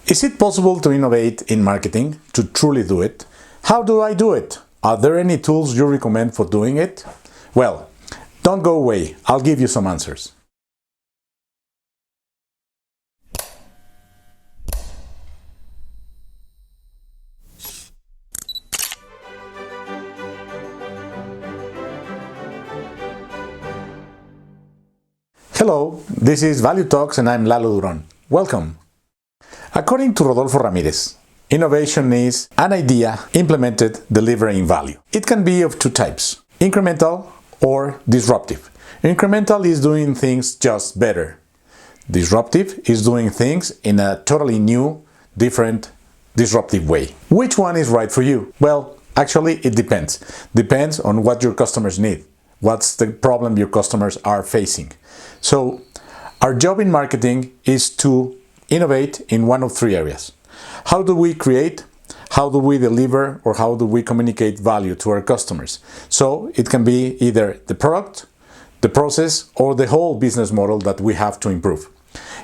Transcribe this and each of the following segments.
Is it possible to innovate in marketing, to truly do it? How do I do it? Are there any tools you recommend for doing it? Well, don't go away, I'll give you some answers. Hello, this is Value Talks and I'm Lalo Duron. Welcome. According to Rodolfo Ramirez, innovation is an idea implemented delivering value. It can be of two types, incremental or disruptive. Incremental is doing things just better. Disruptive is doing things in a totally new, different, disruptive way. Which one is right for you? Well, actually it depends. Depends on what your customers need. What's the problem your customers are facing. So, our job in marketing is to innovate in one of three areas. How do we create, how do we deliver, or how do we communicate value to our customers? So it can be either the product, the process, or the whole business model that we have to improve.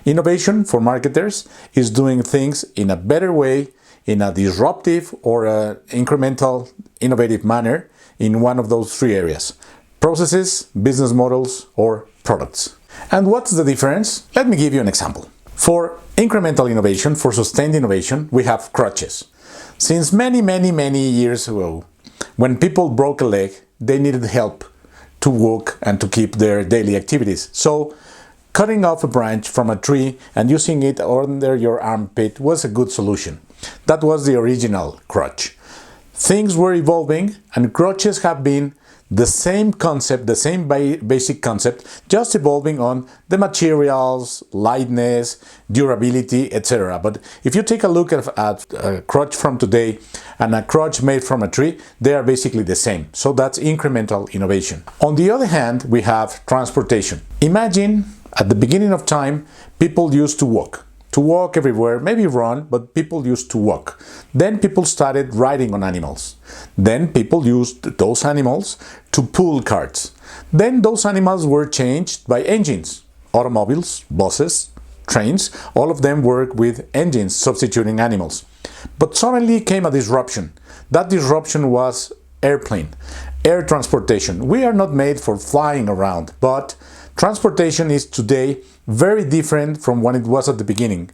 Innovation for marketers is doing things in a better way, in a disruptive or a incremental, innovative manner in one of those three areas. Processes, business models, or products. And what's the difference? Let me give you an example. For incremental innovation, for sustained innovation, we have crutches. Since many years ago, when people broke a leg, they needed help to walk and to keep their daily activities. So, cutting off a branch from a tree and using it under your armpit was a good solution. That was the original crutch. Things were evolving and crutches have been the same concept, the same basic concept, just evolving on the materials, lightness, durability, etc. But if you take a look at a crutch from today and a crutch made from a tree, they are basically the same. So that's incremental innovation. On the other hand, we have transportation. Imagine at the beginning of time, people used to walk everywhere, maybe run, but people used to walk. Then people started riding on animals. Then people used those animals to pull carts. Then those animals were changed by engines. Automobiles, buses, trains, all of them work with engines substituting animals. But suddenly came a disruption. That disruption was airplane, air transportation. We are not made for flying around, but transportation is today very different from when it was at the beginning.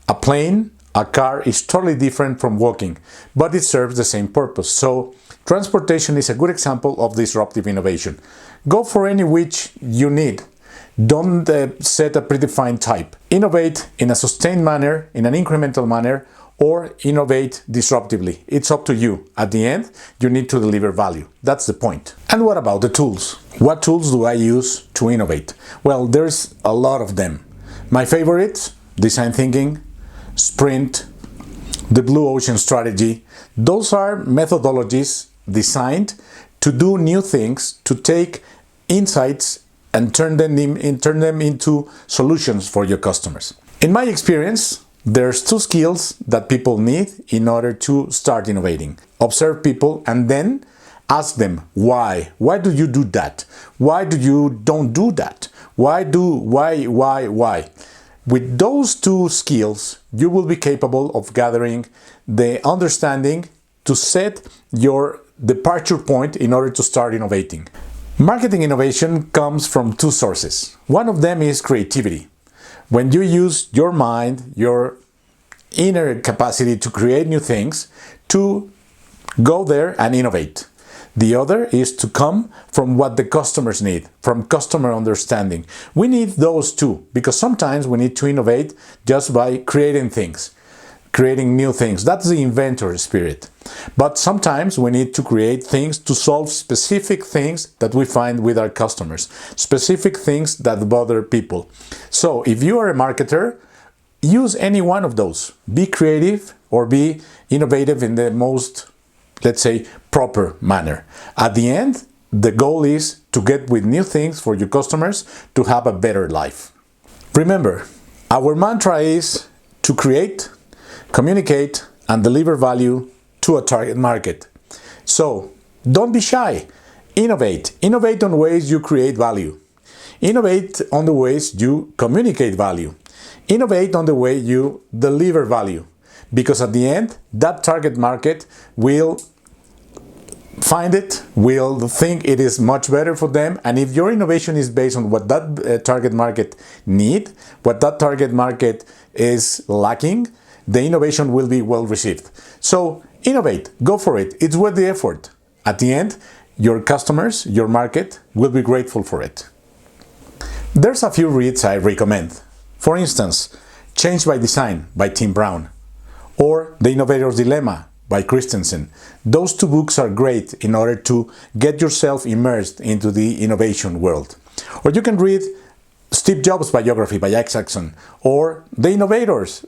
A plane, a car is totally different from walking, but it serves the same purpose. So, transportation is a good example of disruptive innovation. Go for any which you need. Don't set a predefined type. Innovate in a sustained manner, in an incremental manner, or innovate disruptively. It's up to you. At the end, you need to deliver value. That's the point. And what about the tools? What tools do I use to innovate? Well, there's a lot of them. My favorites, design thinking, sprint, the blue ocean strategy. Those are methodologies designed to do new things, to take insights and turn them into solutions for your customers. In my experience, there's two skills that people need in order to start innovating. Observe people and then ask them why. Why do you do that? Why do you don't do that? Why? With those two skills, you will be capable of gathering the understanding to set your departure point in order to start innovating. Marketing innovation comes from two sources. One of them is creativity. When you use your mind, your inner capacity to create new things, to go there and innovate. The other is to come from what the customers need, from customer understanding. We need those two, because sometimes we need to innovate just by creating things, creating new things. That's the inventor spirit. But sometimes we need to create things to solve specific things that we find with our customers, specific things that bother people. So if you are a marketer, use any one of those. Be creative or be innovative in the most, let's say, proper manner. At the end, the goal is to get with new things for your customers to have a better life. Remember, our mantra is to create, communicate, and deliver value to a target market. So, don't be shy. Innovate. Innovate on ways you create value. Innovate on the ways you communicate value. Innovate on the way you deliver value. because at the end, that target market will find it, will think it is much better for them, and if your innovation is based on what that target market need, what that target market is lacking, the innovation will be well received. So innovate, go for it, it's worth the effort. At the end, your customers, your market will be grateful for it. There's a few reads I recommend. For instance, Change by Design by Tim Brown, or The Innovator's Dilemma by Christensen. Those two books are great in order to get yourself immersed into the innovation world. Or you can read Steve Jobs' biography by Isaacson, or The Innovators,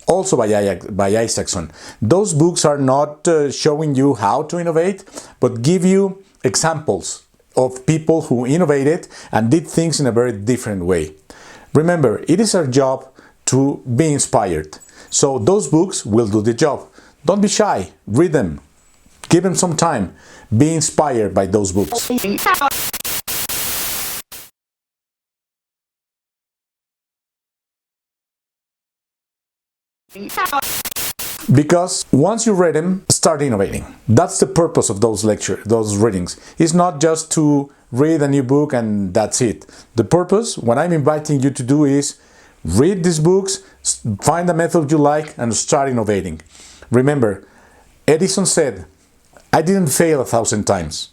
also by Isaacson. Those books are not showing you how to innovate, but give you examples of people who innovated and did things in a very different way. Remember, it is our job to be inspired. So those books will do the job. Don't be shy, read them, give them some time, be inspired by those books. Because once you read them, start innovating. That's the purpose of those readings. It's not just to read a new book and that's it. The purpose, what I'm inviting you to do is read these books, find a method you like, and start innovating. Remember, Edison said, I didn't fail 1,000 times.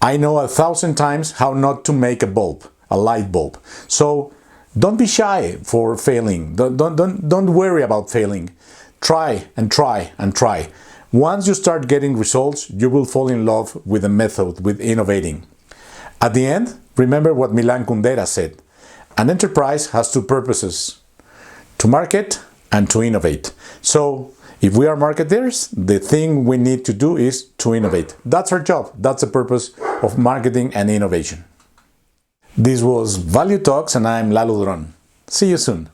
I know 1,000 times how not to make a bulb, a light bulb. So don't be shy for failing. Don't worry about failing. Try and try and try. Once you start getting results, you will fall in love with the method, with innovating. At the end, remember what Milan Kundera said. An enterprise has two purposes: to market and to innovate. So if we are marketers, the thing we need to do is to innovate. That's our job. That's the purpose of marketing and innovation. This was Value Talks, and I'm Lalo Duran. See you soon.